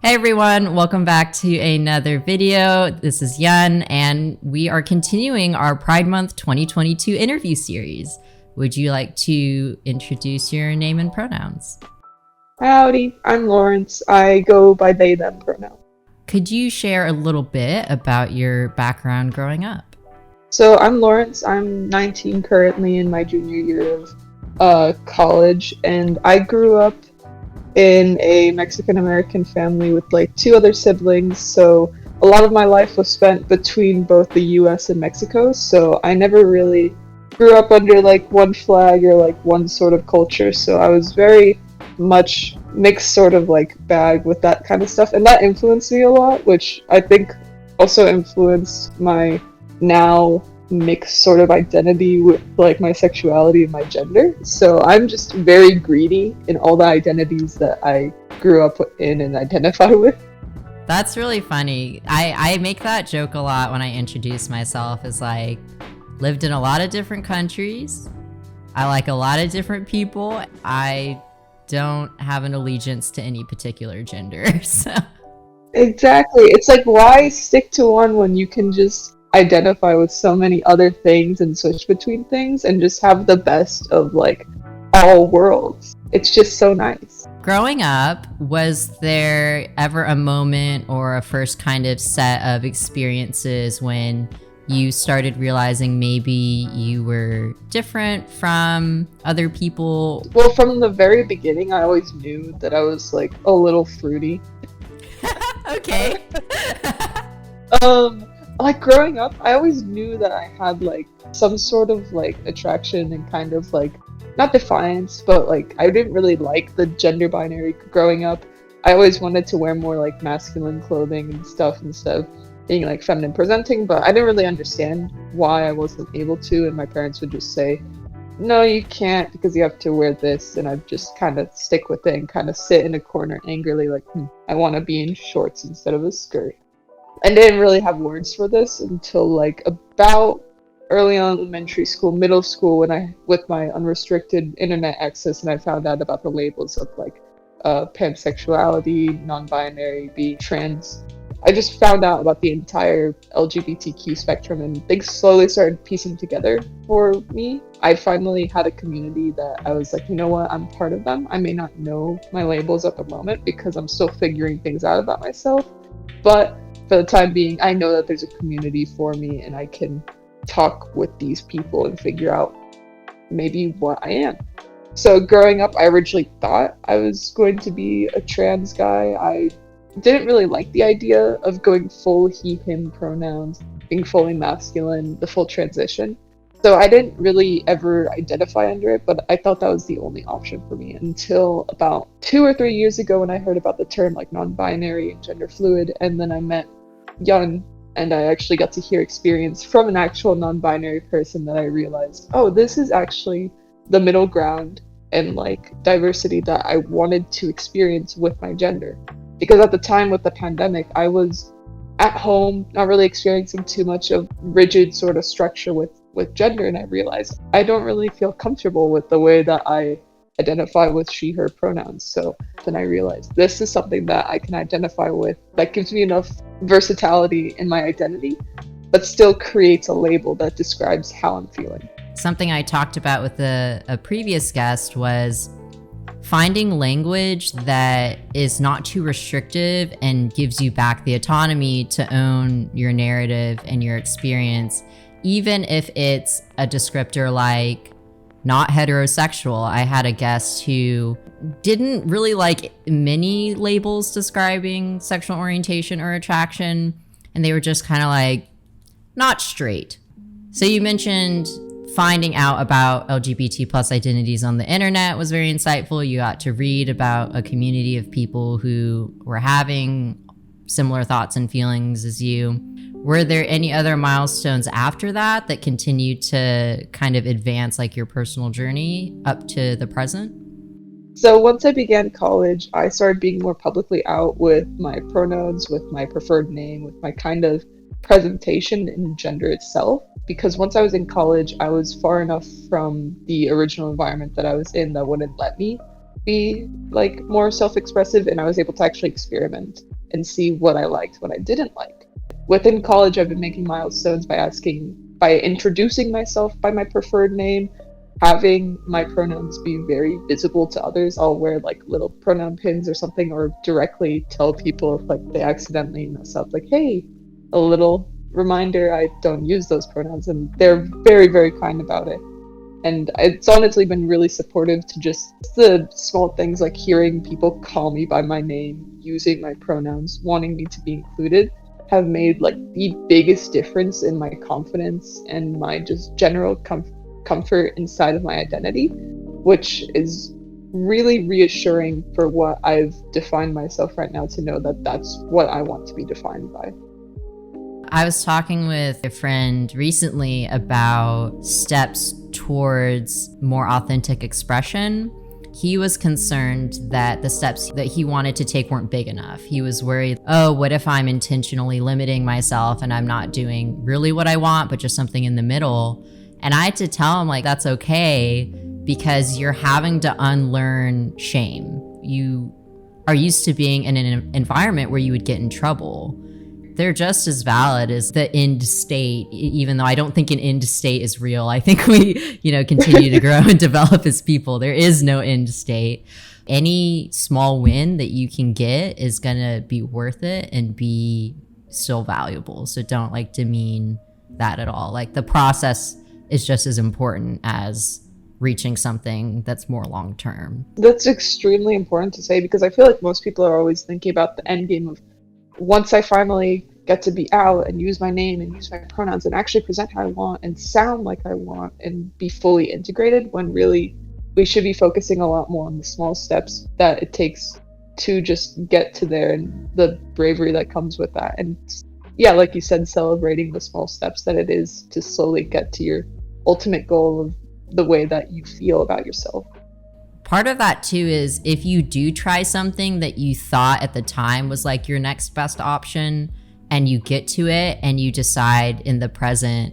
Hey everyone, welcome back to another video. This is Yun, and we are continuing our Pride Month 2022 interview series. Would you like to introduce your name and pronouns? Howdy, I'm Lawrence. I go by they, them pronoun. Could you share a little bit about your background growing up? So I'm Lawrence. I'm 19 currently in my junior year of college, and I grew up in a Mexican-American family with like two other siblings. So a lot of my life was spent between both the US and Mexico. So I never really grew up under like one flag or like one sort of culture. So I was very much mixed sort of like bag with that kind of stuff. And that influenced me a lot, which I think also influenced my now mixed sort of identity with like my sexuality and my gender. So I'm just very greedy in all the identities that I grew up in and identify with. That's really funny. I make that joke a lot when I introduce myself as like, lived in a lot of different countries. I like a lot of different people. I don't have an allegiance to any particular gender, so. Exactly. It's like, why stick to one when you can just identify with so many other things and switch between things and just have the best of like all worlds. It's just so nice. Growing up, was there ever a moment or a first kind of set of experiences when you started realizing maybe you were different from other people? Well, from the very beginning, I always knew that I was like a little fruity. Okay. Like growing up, I always knew that I had like some sort of like attraction and kind of like not defiance, but like I didn't really like the gender binary growing up. I always wanted to wear more like masculine clothing and stuff instead of being like feminine presenting, but I didn't really understand why I wasn't able to, and my parents would just say, no, you can't because you have to wear this, and I'd just kind of stick with it and kind of sit in a corner angrily like, I want to be in shorts instead of a skirt. I didn't really have words for this until like about early on elementary school, middle school, with my unrestricted internet access, and I found out about the labels of like pansexuality, non-binary, being trans. I just found out about the entire LGBTQ spectrum, and things slowly started piecing together for me. I finally had a community that I was like, you know what, I'm part of them. I may not know my labels at the moment because I'm still figuring things out about myself, but for the time being, I know that there's a community for me and I can talk with these people and figure out maybe what I am. So growing up, I originally thought I was going to be a trans guy. I didn't really like the idea of going full he, him pronouns, being fully masculine, the full transition. So I didn't really ever identify under it, but I thought that was the only option for me until about 2 or 3 years ago when I heard about the term like non-binary and gender fluid, and then I met Yun, and I actually got to hear experience from an actual non-binary person that I realized, oh, this is actually the middle ground and like diversity that I wanted to experience with my gender. Because at the time with the pandemic, I was at home, not really experiencing too much of rigid sort of structure with gender, and I realized I don't really feel comfortable with the way that I identify with she, her pronouns. So then I realized this is something that I can identify with that gives me enough versatility in my identity, but still creates a label that describes how I'm feeling. Something I talked about with a previous guest was finding language that is not too restrictive and gives you back the autonomy to own your narrative and your experience, even if it's a descriptor like not heterosexual. I had a guest who didn't really like many labels describing sexual orientation or attraction, and they were just kind of like, not straight. So you mentioned finding out about LGBT plus identities on the internet was very insightful. You got to read about a community of people who were having similar thoughts and feelings as you. Were there any other milestones after that that continued to kind of advance like your personal journey up to the present? So once I began college, I started being more publicly out with my pronouns, with my preferred name, with my kind of presentation in gender itself. Because once I was in college, I was far enough from the original environment that I was in that wouldn't let me be like more self-expressive, and I was able to actually experiment. and see what I liked, what I didn't like. Within college, I've been making milestones by introducing myself by my preferred name, having my pronouns be very visible to others. I'll wear like little pronoun pins or something, or directly tell people if like they accidentally mess up, like, hey, a little reminder, I don't use those pronouns, and they're very, very kind about it. And it's honestly been really supportive to just the small things, like hearing people call me by my name, using my pronouns, wanting me to be included, have made like the biggest difference in my confidence and my just general comfort inside of my identity, which is really reassuring for what I've defined myself right now, to know that that's what I want to be defined by. I was talking with a friend recently about steps towards more authentic expression. He was concerned that the steps that he wanted to take weren't big enough. He was worried, oh, what if I'm intentionally limiting myself and I'm not doing really what I want, but just something in the middle? And I had to tell him, like, that's okay, because you're having to unlearn shame. You are used to being in an environment where you would get in trouble. They're just as valid as the end state, even though I don't think an end state is real. I think we, continue to grow and develop as people. There is no end state. Any small win that you can get is going to be worth it and be still valuable. So don't demean that at all. The process is just as important as reaching something that's more long-term. That's extremely important to say, because I feel like most people are always thinking about the end game of, once I finally get to be out and use my name and use my pronouns and actually present how I want and sound like I want and be fully integrated, when really we should be focusing a lot more on the small steps that it takes to just get to there, and the bravery that comes with that. And yeah, like you said, celebrating the small steps that it is to slowly get to your ultimate goal of the way that you feel about yourself. Part of that too is, if you do try something that you thought at the time was like your next best option, and you get to it and you decide in the present,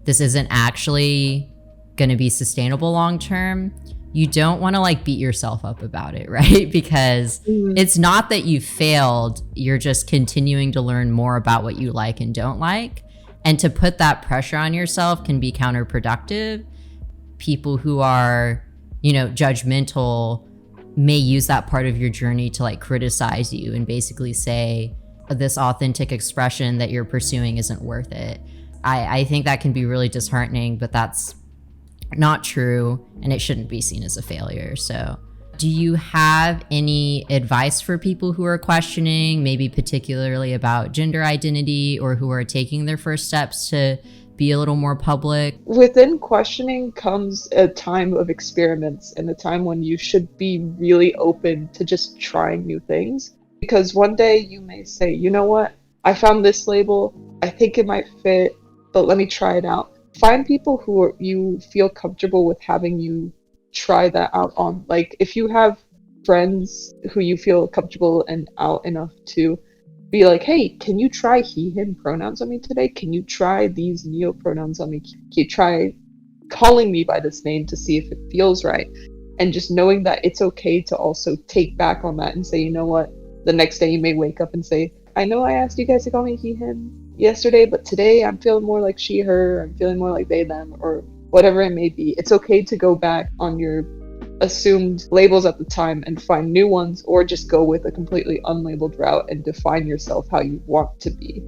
this isn't actually going to be sustainable long term, you don't want to beat yourself up about it, right? Because it's not that you failed, you're just continuing to learn more about what you like and don't like. And to put that pressure on yourself can be counterproductive. People who are judgmental may use that part of your journey to criticize you and basically say this authentic expression that you're pursuing isn't worth it. I think that can be really disheartening, but that's not true, and it shouldn't be seen as a failure. So do you have any advice for people who are questioning, maybe particularly about gender identity, or who are taking their first steps to be a little more public? Within questioning comes a time of experiments, and a time when you should be really open to just trying new things. Because one day you may say, you know what, I found this label, I think it might fit, but let me try it out. Find people who you feel comfortable with having you try that out on. If you have friends who you feel comfortable and out enough to be like, hey, can you try he, him pronouns on me today? Can you try these neo pronouns on me? Can you try calling me by this name to see if it feels right? And just knowing that it's okay to also take back on that and say, you know what, the next day you may wake up and say, I know I asked you guys to call me he, him yesterday, but today I'm feeling more like she, her, I'm feeling more like they, them, or whatever it may be. It's okay to go back on your assumed labels at the time and find new ones, or just go with a completely unlabeled route and define yourself how you want to be.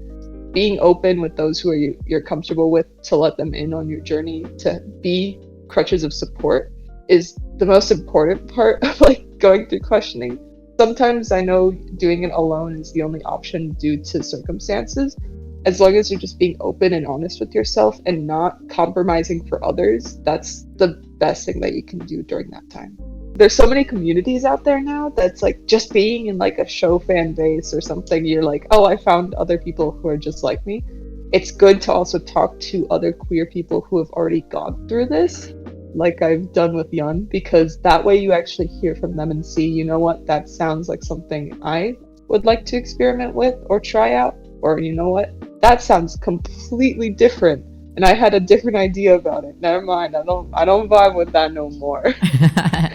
Being open with those who you're comfortable with, to let them in on your journey, to be crutches of support, is the most important part of going through questioning. Sometimes I know doing it alone is the only option due to circumstances. As long as you're just being open and honest with yourself and not compromising for others, that's the best thing that you can do during that time. There's so many communities out there now that's just being in a show fan base or something, you're like, oh, I found other people who are just like me. It's good to also talk to other queer people who have already gone through this, like I've done with Yun, because that way you actually hear from them and see, you know what, that sounds like something I would like to experiment with or try out, or you know what, that sounds completely different and I had a different idea about it. Never mind, I don't vibe with that no more.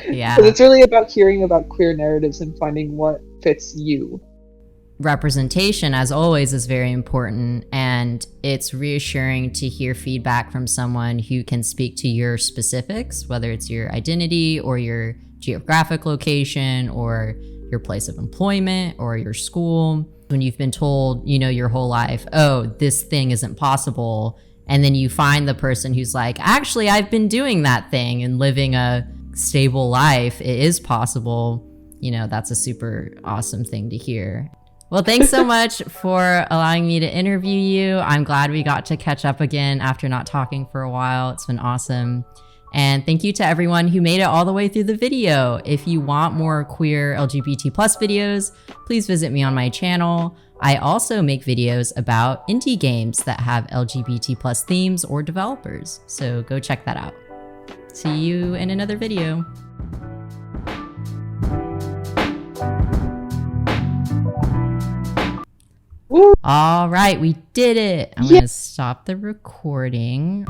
Yeah. Because it's really about hearing about queer narratives and finding what fits you. representation, as always, is very important, and it's reassuring to hear feedback from someone who can speak to your specifics, whether it's your identity or your geographic location or your place of employment or your school. When you've been told, you know, your whole life, oh, this thing isn't possible, and then you find the person who's like, actually, I've been doing that thing and living a stable life, it is possible. You know, that's a super awesome thing to hear. Well, thanks so much for allowing me to interview you. I'm glad we got to catch up again after not talking for a while. It's been awesome. And thank you to everyone who made it all the way through the video. If you want more queer LGBT plus videos, please visit me on my channel. I also make videos about indie games that have LGBT plus themes or developers. So go check that out. See you in another video. All right, we did it. I'm going to stop the recording.